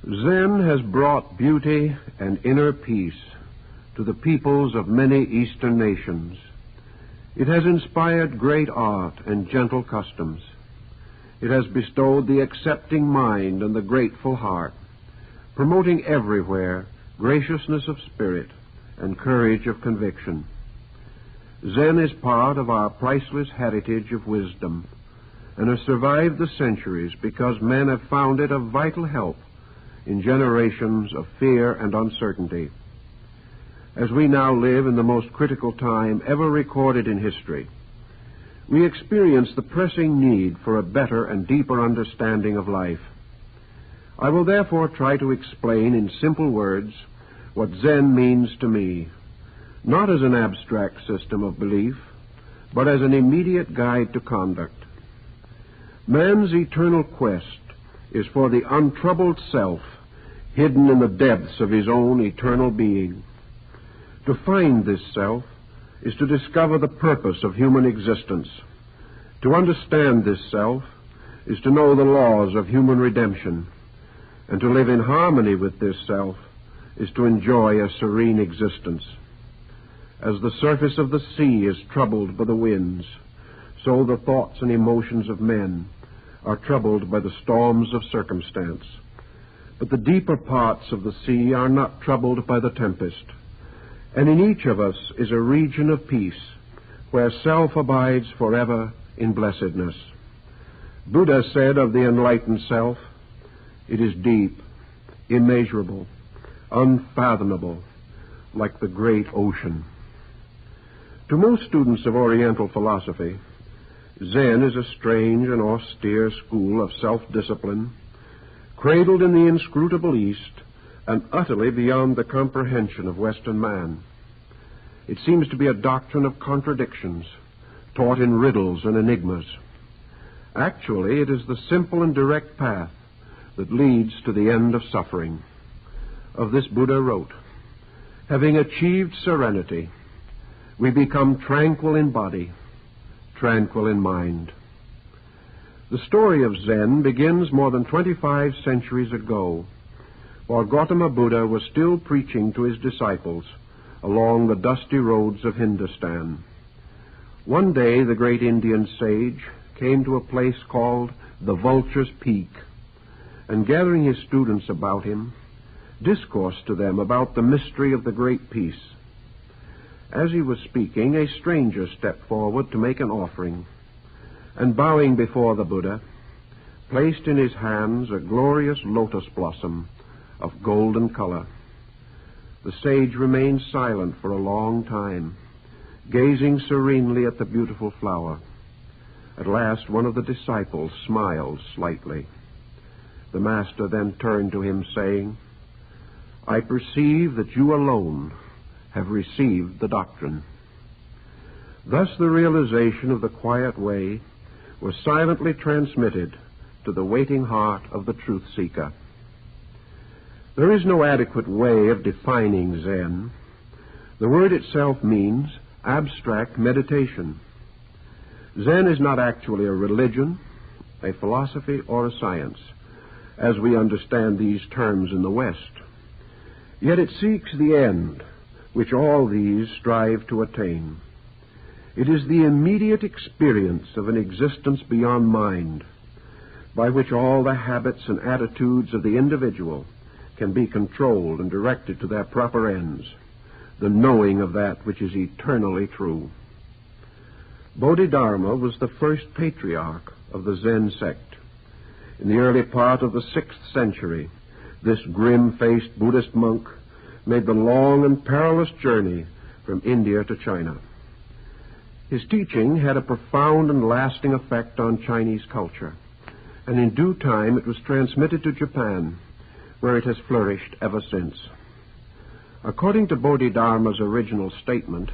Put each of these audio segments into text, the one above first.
Zen has brought beauty and inner peace to the peoples of many Eastern nations. It has inspired great art and gentle customs. It has bestowed the accepting mind and the grateful heart, promoting everywhere graciousness of spirit and courage of conviction. Zen is part of our priceless heritage of wisdom and has survived the centuries because men have found it a vital help in generations of fear and uncertainty. As we now live in the most critical time ever recorded in history, we experience the pressing need for a better and deeper understanding of life. I will therefore try to explain in simple words what Zen means to me, not as an abstract system of belief, but as an immediate guide to conduct. Man's eternal quest is for the untroubled self hidden in the depths of his own eternal being. To find this self is to discover the purpose of human existence. To understand this self is to know the laws of human redemption, and to live in harmony with this self is to enjoy a serene existence. As the surface of the sea is troubled by the winds, so the thoughts and emotions of men are troubled by the storms of circumstance. But the deeper parts of the sea are not troubled by the tempest, and in each of us is a region of peace where self abides forever in blessedness. Buddha said of the enlightened self, "It is deep, immeasurable, unfathomable, like the great ocean." To most students of Oriental philosophy, Zen is a strange and austere school of self-discipline, cradled in the inscrutable East and utterly beyond the comprehension of Western man. It seems to be a doctrine of contradictions, taught in riddles and enigmas. Actually, it is the simple and direct path that leads to the end of suffering. Of this Buddha wrote, "Having achieved serenity, we become tranquil in body, tranquil in mind." The story of Zen begins more than 25 centuries ago, while Gautama Buddha was still preaching to his disciples along the dusty roads of Hindustan. One day the great Indian sage came to a place called the Vulture's Peak, and gathering his students about him, discoursed to them about the mystery of the Great Peace. As he was speaking, a stranger stepped forward to make an offering, and bowing before the Buddha, placed in his hands a glorious lotus blossom of golden color. The sage remained silent for a long time, gazing serenely at the beautiful flower. At last one of the disciples smiled slightly. The master then turned to him, saying, "I perceive that you alone have received the doctrine." Thus the realization of the quiet way was silently transmitted to the waiting heart of the truth seeker. There is no adequate way of defining Zen. The word itself means abstract meditation. Zen is not actually a religion, a philosophy, or a science, as we understand these terms in the West. Yet it seeks the end which all these strive to attain. It is the immediate experience of an existence beyond mind, by which all the habits and attitudes of the individual can be controlled and directed to their proper ends, the knowing of that which is eternally true. Bodhidharma was the first patriarch of the Zen sect. In the early part of the 6th century, this grim-faced Buddhist monk made the long and perilous journey from India to China. His teaching had a profound and lasting effect on Chinese culture, and in due time it was transmitted to Japan, where it has flourished ever since. According to Bodhidharma's original statement,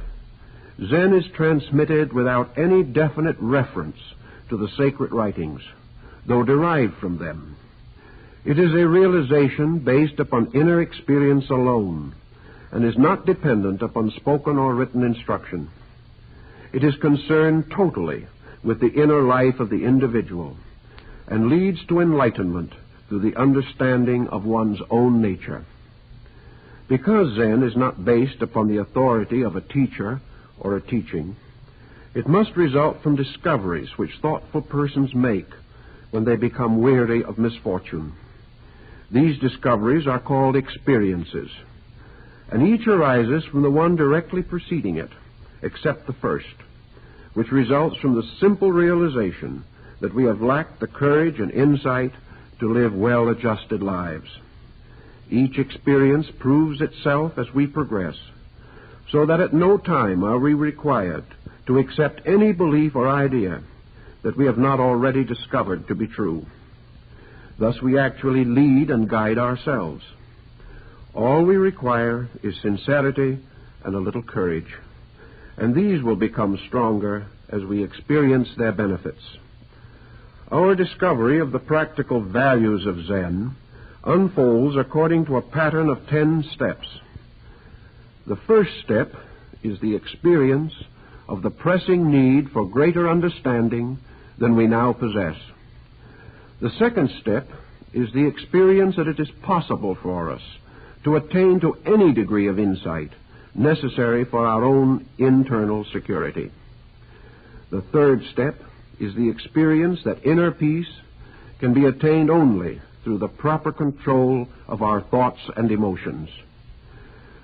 Zen is transmitted without any definite reference to the sacred writings, though derived from them. It is a realization based upon inner experience alone, and is not dependent upon spoken or written instruction. It is concerned totally with the inner life of the individual, and leads to enlightenment through the understanding of one's own nature. Because Zen is not based upon the authority of a teacher or a teaching, it must result from discoveries which thoughtful persons make when they become weary of misfortune. These discoveries are called experiences, and each arises from the one directly preceding it, except the first, which results from the simple realization that we have lacked the courage and insight to live well-adjusted lives. Each experience proves itself as we progress, so that at no time are we required to accept any belief or idea that we have not already discovered to be true. Thus we actually lead and guide ourselves. All we require is sincerity and a little courage, and these will become stronger as we experience their benefits. Our discovery of the practical values of Zen unfolds according to a pattern of 10 steps. The first step is the experience of the pressing need for greater understanding than we now possess. The second step is the experience that it is possible for us to attain to any degree of insight necessary for our own internal security. The third step is the experience that inner peace can be attained only through the proper control of our thoughts and emotions.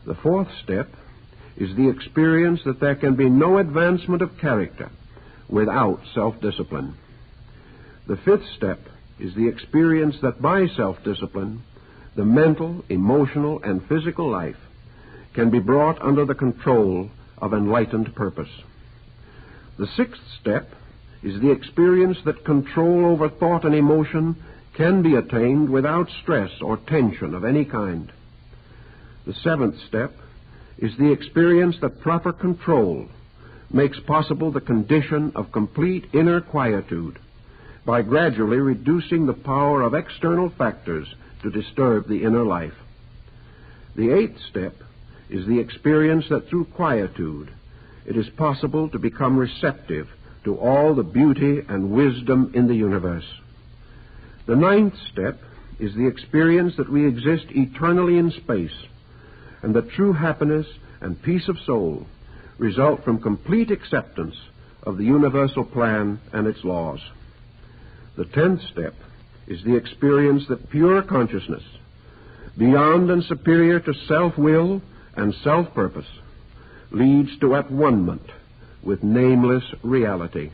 The fourth step is the experience that there can be no advancement of character without self-discipline. The fifth step is the experience that by self-discipline, the mental, emotional, and physical life can be brought under the control of enlightened purpose. The sixth step is the experience that control over thought and emotion can be attained without stress or tension of any kind. The seventh step is the experience that proper control makes possible the condition of complete inner quietude by gradually reducing the power of external factors to disturb the inner life. The eighth step is the experience that through quietude it is possible to become receptive to all the beauty and wisdom in the universe. The ninth step is the experience that we exist eternally in space, and that true happiness and peace of soul result from complete acceptance of the universal plan and its laws. The 10th step is the experience that pure consciousness, beyond and superior to self-will and self-purpose, leads to at-one-ment with nameless reality.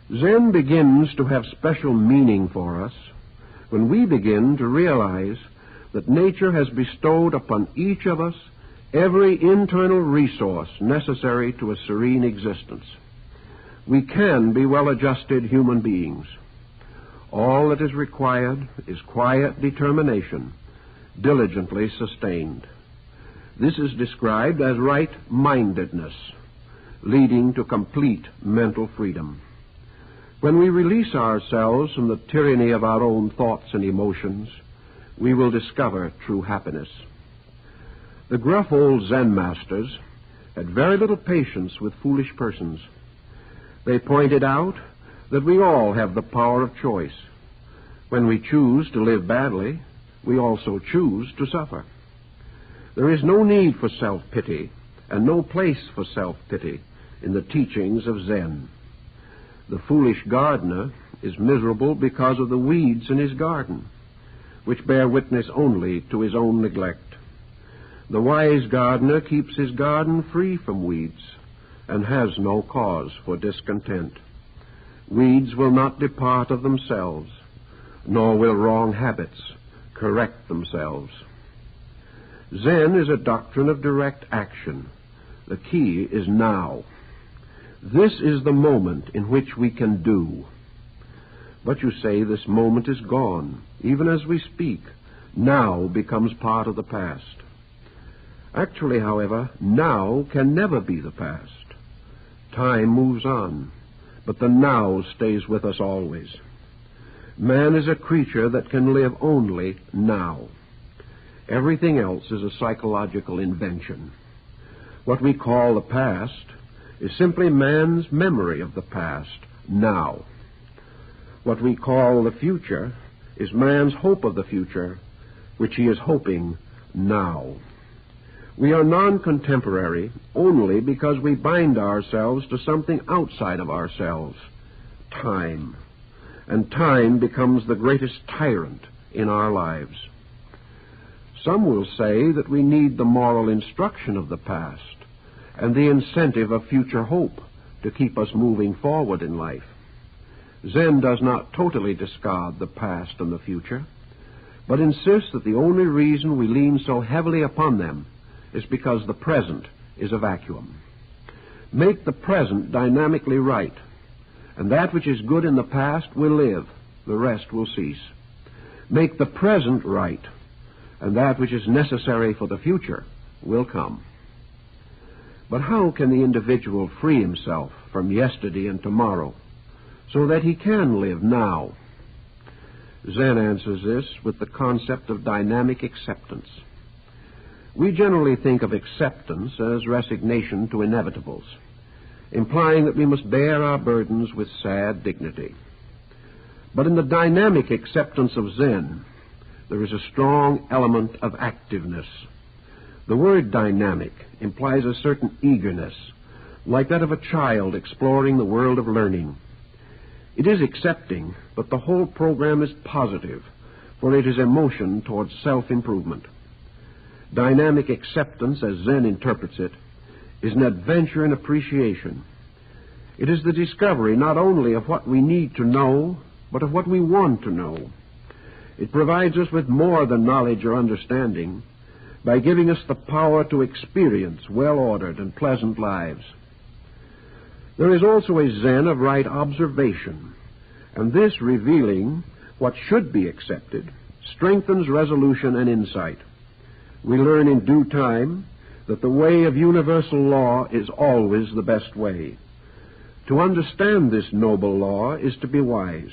Zen begins to have special meaning for us when we begin to realize that nature has bestowed upon each of us every internal resource necessary to a serene existence. We can be well-adjusted human beings. All that is required is quiet determination, diligently sustained. This is described as right-mindedness, leading to complete mental freedom. When we release ourselves from the tyranny of our own thoughts and emotions, we will discover true happiness. The gruff old Zen masters had very little patience with foolish persons. They pointed out that we all have the power of choice. When we choose to live badly, we also choose to suffer. There is no need for self-pity and no place for self-pity in the teachings of Zen. The foolish gardener is miserable because of the weeds in his garden, which bear witness only to his own neglect. The wise gardener keeps his garden free from weeds and has no cause for discontent. Weeds will not depart of themselves, nor will wrong habits correct themselves. Zen is a doctrine of direct action. The key is now. This is the moment in which we can do. But you say this moment is gone. Even as we speak, now becomes part of the past. Actually, however, now can never be the past. Time moves on, but the now stays with us always. Man is a creature that can live only now. Everything else is a psychological invention. What we call the past is simply man's memory of the past now. What we call the future is man's hope of the future, which he is hoping now. We are non-contemporary only because we bind ourselves to something outside of ourselves, time. And time becomes the greatest tyrant in our lives. Some will say that we need the moral instruction of the past and the incentive of future hope to keep us moving forward in life. Zen does not totally discard the past and the future, but insists that the only reason we lean so heavily upon them is because the present is a vacuum. Make the present dynamically right, and that which is good in the past will live, the rest will cease. Make the present right, and that which is necessary for the future will come. But how can the individual free himself from yesterday and tomorrow so that he can live now? Zen answers this with the concept of dynamic acceptance. We generally think of acceptance as resignation to inevitables, implying that we must bear our burdens with sad dignity. But in the dynamic acceptance of Zen, there is a strong element of activeness. The word dynamic implies a certain eagerness, like that of a child exploring the world of learning. It is accepting, but the whole program is positive, for it is a motion towards self-improvement. Dynamic acceptance, as Zen interprets it, is an adventure in appreciation. It is the discovery not only of what we need to know, but of what we want to know. It provides us with more than knowledge or understanding by giving us the power to experience well-ordered and pleasant lives. There is also a Zen of right observation, and this, revealing what should be accepted, strengthens resolution and insight. We learn in due time that the way of universal law is always the best way. To understand this noble law is to be wise,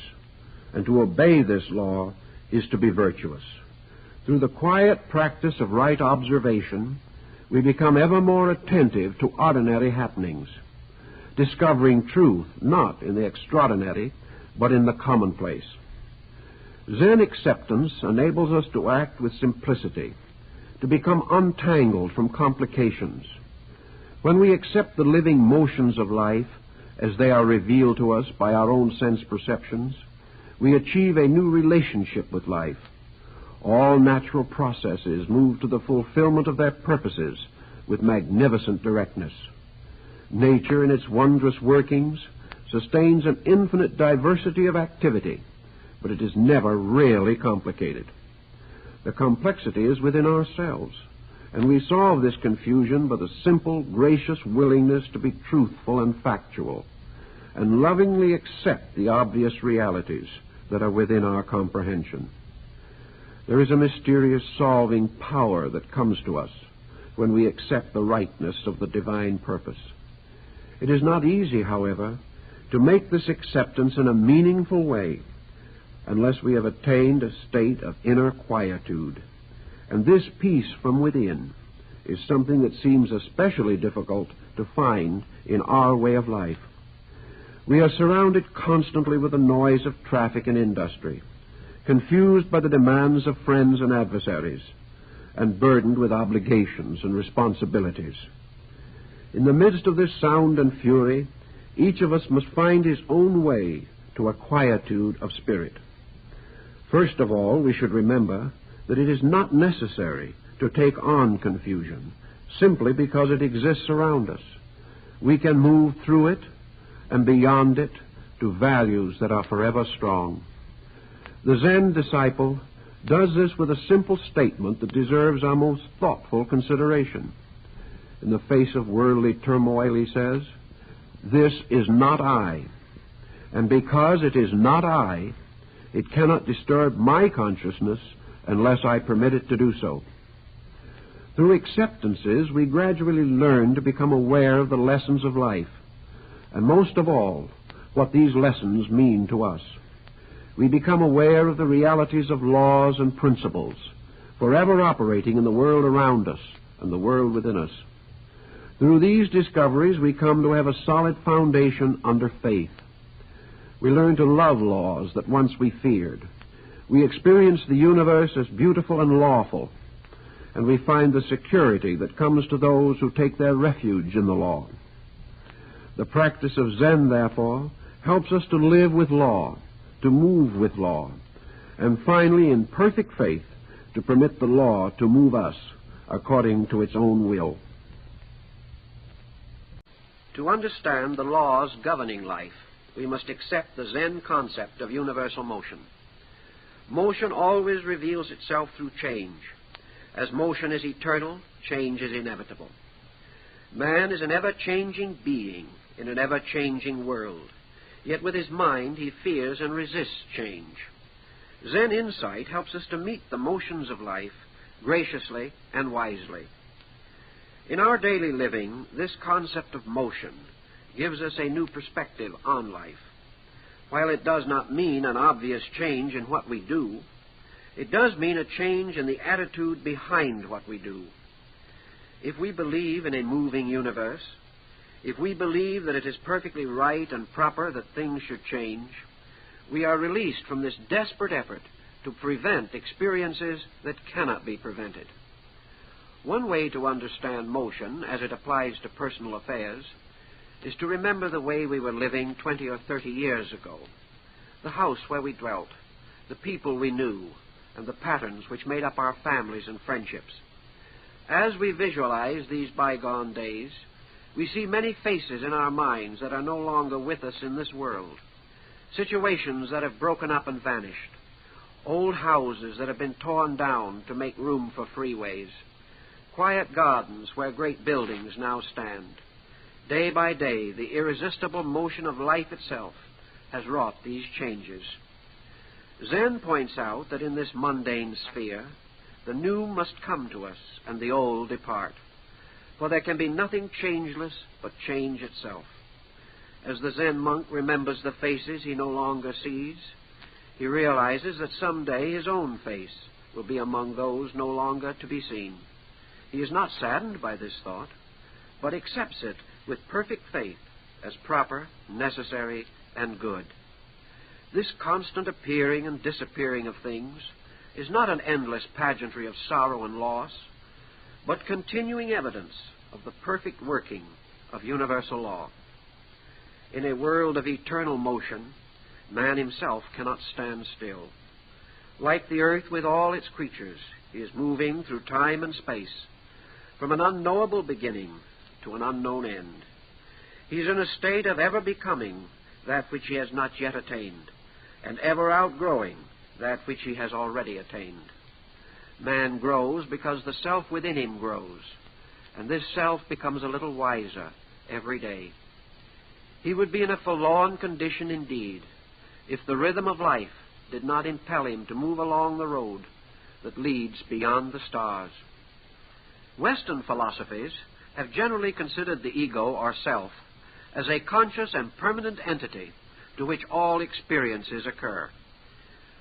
and to obey this law is to be virtuous. Through the quiet practice of right observation, we become ever more attentive to ordinary happenings, discovering truth not in the extraordinary, but in the commonplace. Zen acceptance enables us to act with simplicity, to become untangled from complications. When we accept the living motions of life as they are revealed to us by our own sense perceptions, we achieve a new relationship with life. All natural processes move to the fulfillment of their purposes with magnificent directness. Nature, in its wondrous workings, sustains an infinite diversity of activity, but it is never really complicated. The complexity is within ourselves, and we solve this confusion by the simple, gracious willingness to be truthful and factual, and lovingly accept the obvious realities that are within our comprehension. There is a mysterious solving power that comes to us when we accept the rightness of the divine purpose. It is not easy, however, to make this acceptance in a meaningful way unless we have attained a state of inner quietude. And this peace from within is something that seems especially difficult to find in our way of life. We are surrounded constantly with the noise of traffic and industry, confused by the demands of friends and adversaries, and burdened with obligations and responsibilities. In the midst of this sound and fury, each of us must find his own way to a quietude of spirit. First of all, we should remember that it is not necessary to take on confusion simply because it exists around us. We can move through it and beyond it to values that are forever strong. The Zen disciple does this with a simple statement that deserves our most thoughtful consideration. In the face of worldly turmoil, he says, "This is not I, and because it is not I, it cannot disturb my consciousness unless I permit it to do so." Through acceptances, we gradually learn to become aware of the lessons of life, and most of all, what these lessons mean to us. We become aware of the realities of laws and principles, forever operating in the world around us and the world within us. Through these discoveries, we come to have a solid foundation under faith. We learn to love laws that once we feared. We experience the universe as beautiful and lawful, and we find the security that comes to those who take their refuge in the law. The practice of Zen, therefore, helps us to live with law, to move with law, and finally, in perfect faith, to permit the law to move us according to its own will. To understand the laws governing life, we must accept the Zen concept of universal motion. Motion always reveals itself through change. As motion is eternal, change is inevitable. Man is an ever-changing being in an ever-changing world, yet with his mind he fears and resists change. Zen insight helps us to meet the motions of life graciously and wisely. In our daily living, this concept of motion gives us a new perspective on life. While it does not mean an obvious change in what we do, it does mean a change in the attitude behind what we do. If we believe in a moving universe, if we believe that it is perfectly right and proper that things should change, we are released from this desperate effort to prevent experiences that cannot be prevented. One way to understand motion as it applies to personal affairs is to remember the way we were living 20 or 30 years ago, the house where we dwelt, the people we knew, and the patterns which made up our families and friendships. As we visualize these bygone days, we see many faces in our minds that are no longer with us in this world, situations that have broken up and vanished, old houses that have been torn down to make room for freeways, quiet gardens where great buildings now stand. Day by day, the irresistible motion of life itself has wrought these changes. Zen points out that in this mundane sphere, the new must come to us and the old depart, for there can be nothing changeless but change itself. As the Zen monk remembers the faces he no longer sees, he realizes that someday his own face will be among those no longer to be seen. He is not saddened by this thought, but accepts it with perfect faith as proper, necessary, and good. This constant appearing and disappearing of things is not an endless pageantry of sorrow and loss, but continuing evidence of the perfect working of universal law. In a world of eternal motion, man himself cannot stand still. Like the earth with all its creatures, he is moving through time and space, from an unknowable beginning to an unknown end. He is in a state of ever becoming that which he has not yet attained, and ever outgrowing that which he has already attained. Man grows because the self within him grows, and this self becomes a little wiser every day. He would be in a forlorn condition indeed if the rhythm of life did not impel him to move along the road that leads beyond the stars. Western philosophies have generally considered the ego or self as a conscious and permanent entity to which all experiences occur.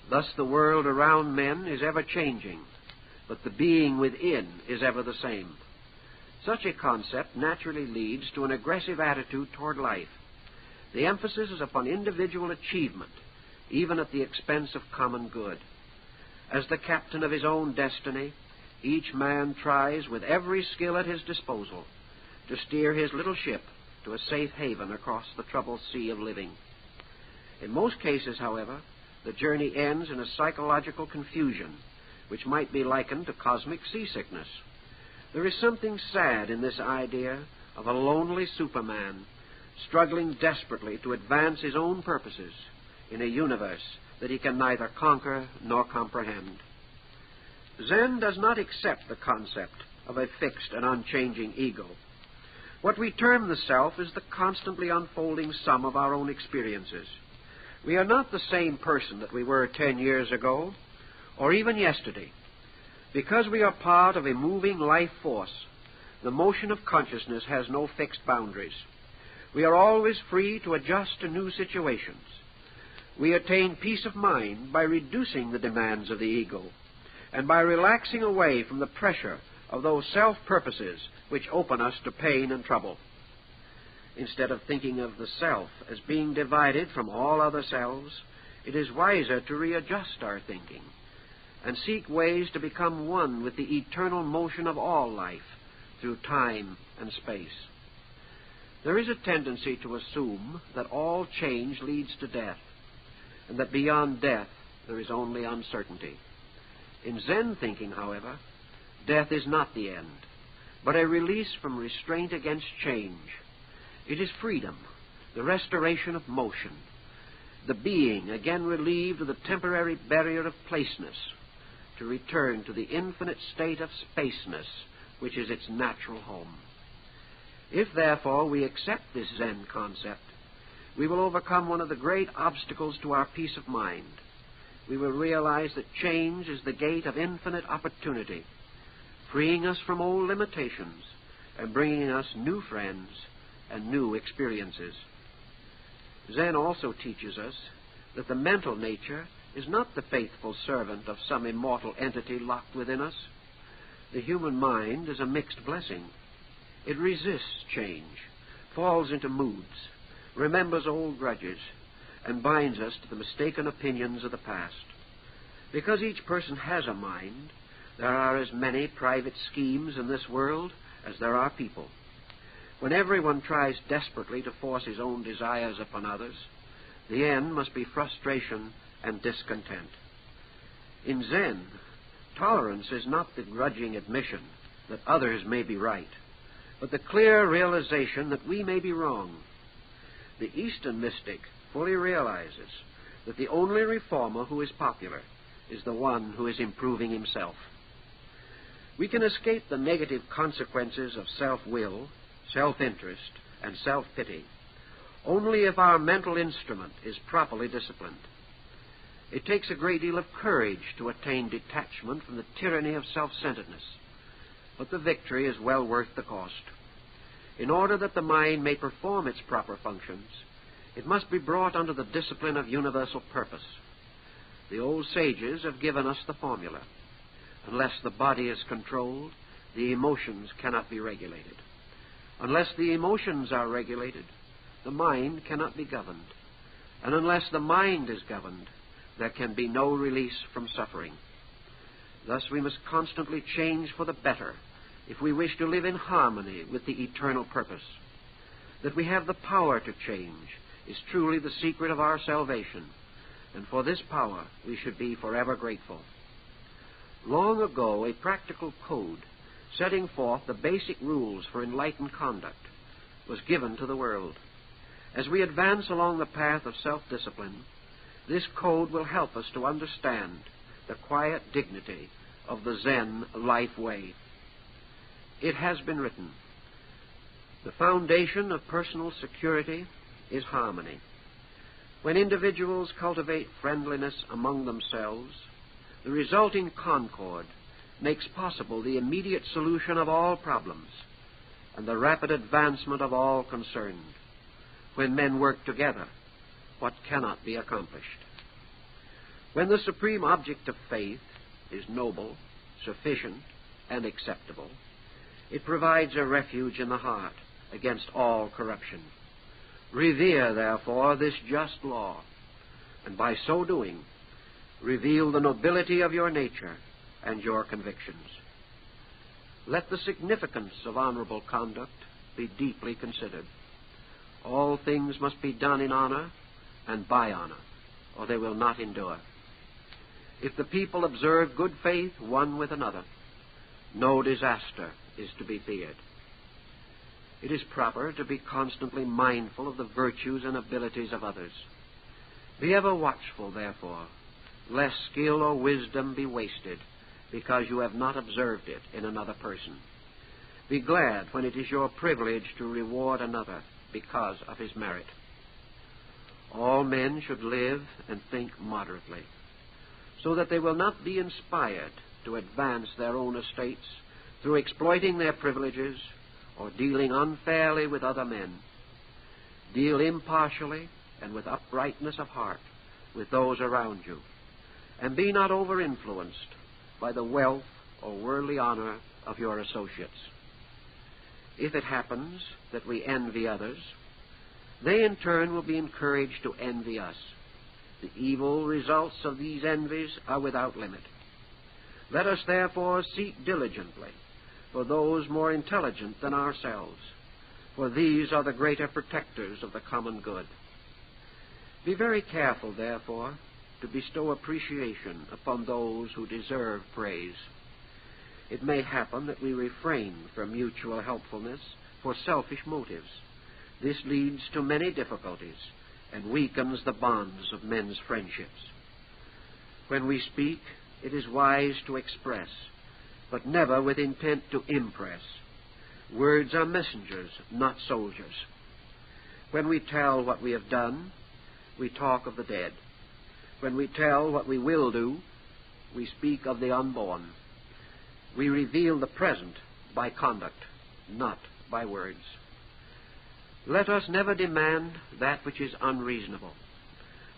Thus the world around men is ever changing, but the being within is ever the same. Such a concept naturally leads to an aggressive attitude toward life. The emphasis is upon individual achievement, even at the expense of common good. As the captain of his own destiny, each man tries with every skill at his disposal to steer his little ship to a safe haven across the troubled sea of living. In most cases, however, the journey ends in a psychological confusion, which might be likened to cosmic seasickness. There is something sad in this idea of a lonely Superman struggling desperately to advance his own purposes in a universe that he can neither conquer nor comprehend. Zen does not accept the concept of a fixed and unchanging ego. What we term the self is the constantly unfolding sum of our own experiences. We are not the same person that we were 10 years ago, or even yesterday. Because we are part of a moving life force, the motion of consciousness has no fixed boundaries. We are always free to adjust to new situations. We attain peace of mind by reducing the demands of the ego and by relaxing away from the pressure of those self-purposes which open us to pain and trouble. Instead of thinking of the self as being divided from all other selves it is wiser to readjust our thinking and seek ways to become one with the eternal motion of all life through time and space. There is a tendency to assume that all change leads to death, and that beyond death there is only uncertainty. In Zen thinking, however, death is not the end, but a release from restraint against change. It is freedom, the restoration of motion, the being again relieved of the temporary barrier of placeness, to return to the infinite state of spaceness, which is its natural home. If, therefore, we accept this Zen concept, we will overcome one of the great obstacles to our peace of mind. We will realize that change is the gate of infinite opportunity, freeing us from old limitations and bringing us new friends and new experiences. Zen also teaches us that the mental nature is not the faithful servant of some immortal entity locked within us. The human mind is a mixed blessing. It resists change, falls into moods, remembers old grudges, and binds us to the mistaken opinions of the past. Because each person has a mind, there are as many private schemes in this world as there are people. When everyone tries desperately to force his own desires upon others, the end must be frustration and discontent. In Zen, tolerance is not the grudging admission that others may be right, but the clear realization that we may be wrong. The Eastern mystic fully realizes that the only reformer who is popular is the one who is improving himself. We can escape the negative consequences of self-will, self-interest, and self-pity only if our mental instrument is properly disciplined. It takes a great deal of courage to attain detachment from the tyranny of self-centeredness, but the victory is well worth the cost. In order that the mind may perform its proper functions, it must be brought under the discipline of universal purpose. The old sages have given us the formula. Unless the body is controlled, the emotions cannot be regulated. Unless the emotions are regulated, the mind cannot be governed. And unless the mind is governed, there can be no release from suffering. Thus we must constantly change for the better if we wish to live in harmony with the eternal purpose. That we have the power to change is truly the secret of our salvation, and for this power we should be forever grateful. Long ago, a practical code setting forth the basic rules for enlightened conduct was given to the world. As we advance along the path of self-discipline, this code will help us to understand the quiet dignity of the Zen life way. It has been written, "The foundation of personal security is harmony. When individuals cultivate friendliness among themselves, the resulting concord makes possible the immediate solution of all problems and the rapid advancement of all concerned. When men work together, what cannot be accomplished? When the supreme object of faith is noble, sufficient, and acceptable, it provides a refuge in the heart against all corruption. Revere, therefore, this just law, and by so doing, reveal the nobility of your nature and your convictions. Let the significance of honorable conduct be deeply considered. All things must be done in honor and by honor, or they will not endure. If the people observe good faith one with another, no disaster is to be feared. It is proper to be constantly mindful of the virtues and abilities of others. Be ever watchful, therefore, lest skill or wisdom be wasted because you have not observed it in another person. Be glad when it is your privilege to reward another because of his merit. All men should live and think moderately, so that they will not be inspired to advance their own estates through exploiting their privileges or dealing unfairly with other men. Deal impartially and with uprightness of heart with those around you, and be not over-influenced by the wealth or worldly honor of your associates. If it happens that we envy others, they in turn will be encouraged to envy us. The evil results of these envies are without limit. Let us therefore seek diligently for those more intelligent than ourselves, for these are the greater protectors of the common good. Be very careful, therefore, to bestow appreciation upon those who deserve praise. It may happen that we refrain from mutual helpfulness for selfish motives. This leads to many difficulties and weakens the bonds of men's friendships. When we speak, it is wise to express, but never with intent to impress. Words are messengers, not soldiers. When we tell what we have done, we talk of the dead. When we tell what we will do, we speak of the unborn. We reveal the present by conduct, not by words. Let us never demand that which is unreasonable,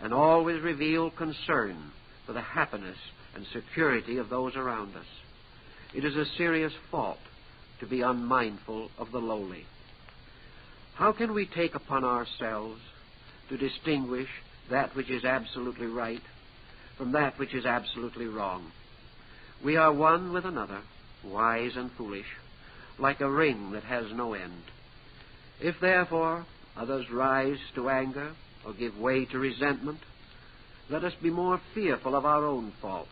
and always reveal concern for the happiness and security of those around us. It is a serious fault to be unmindful of the lowly. How can we take upon ourselves to distinguish that which is absolutely right from that which is absolutely wrong? We are one with another, wise and foolish, like a ring that has no end. If, therefore, others rise to anger or give way to resentment, let us be more fearful of our own faults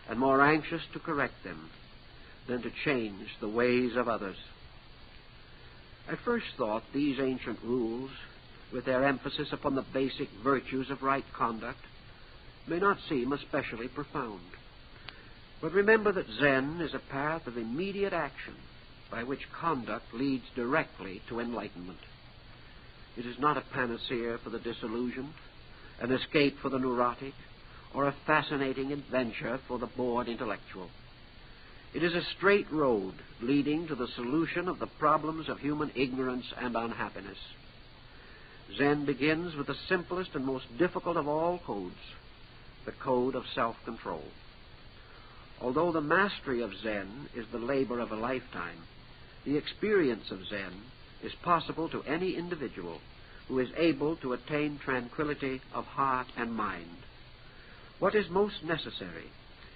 and more anxious to correct them than to change the ways of others. At first thought, these ancient rules, with their emphasis upon the basic virtues of right conduct, may not seem especially profound. But remember that Zen is a path of immediate action by which conduct leads directly to enlightenment. It is not a panacea for the disillusioned, an escape for the neurotic, or a fascinating adventure for the bored intellectual. It is a straight road leading to the solution of the problems of human ignorance and unhappiness. Zen begins with the simplest and most difficult of all codes, the code of self-control. Although the mastery of Zen is the labor of a lifetime, the experience of Zen is possible to any individual who is able to attain tranquility of heart and mind. What is most necessary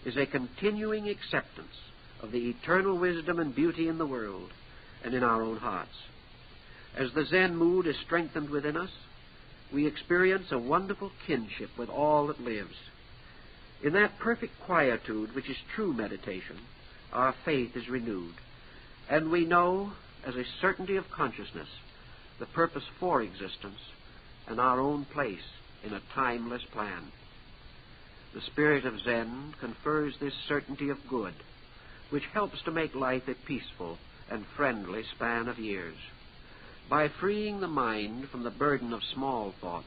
is a continuing acceptance of the eternal wisdom and beauty in the world and in our own hearts. As the Zen mood is strengthened within us, we experience a wonderful kinship with all that lives. In that perfect quietude which is true meditation, our faith is renewed, and we know, as a certainty of consciousness, the purpose for existence and our own place in a timeless plan. The spirit of Zen confers this certainty of good, which helps to make life a peaceful and friendly span of years. By freeing the mind from the burden of small thoughts,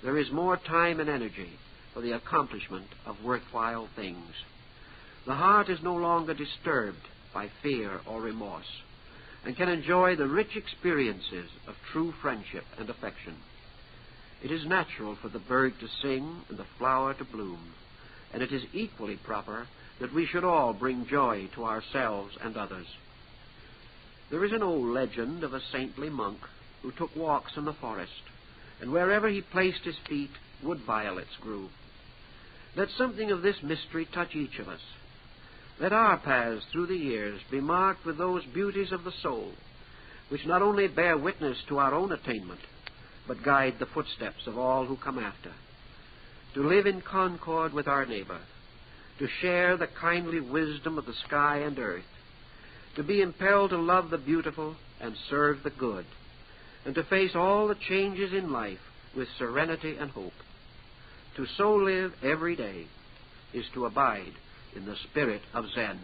there is more time and energy for the accomplishment of worthwhile things. The heart is no longer disturbed by fear or remorse, and can enjoy the rich experiences of true friendship and affection. It is natural for the bird to sing and the flower to bloom, and it is equally proper that we should all bring joy to ourselves and others. There is an old legend of a saintly monk who took walks in the forest, and wherever he placed his feet, wood violets grew. Let something of this mystery touch each of us. Let our paths through the years be marked with those beauties of the soul, which not only bear witness to our own attainment, but guide the footsteps of all who come after. To live in concord with our neighbor, to share the kindly wisdom of the sky and earth, to be impelled to love the beautiful and serve the good, and to face all the changes in life with serenity and hope. To so live every day is to abide in the spirit of Zen.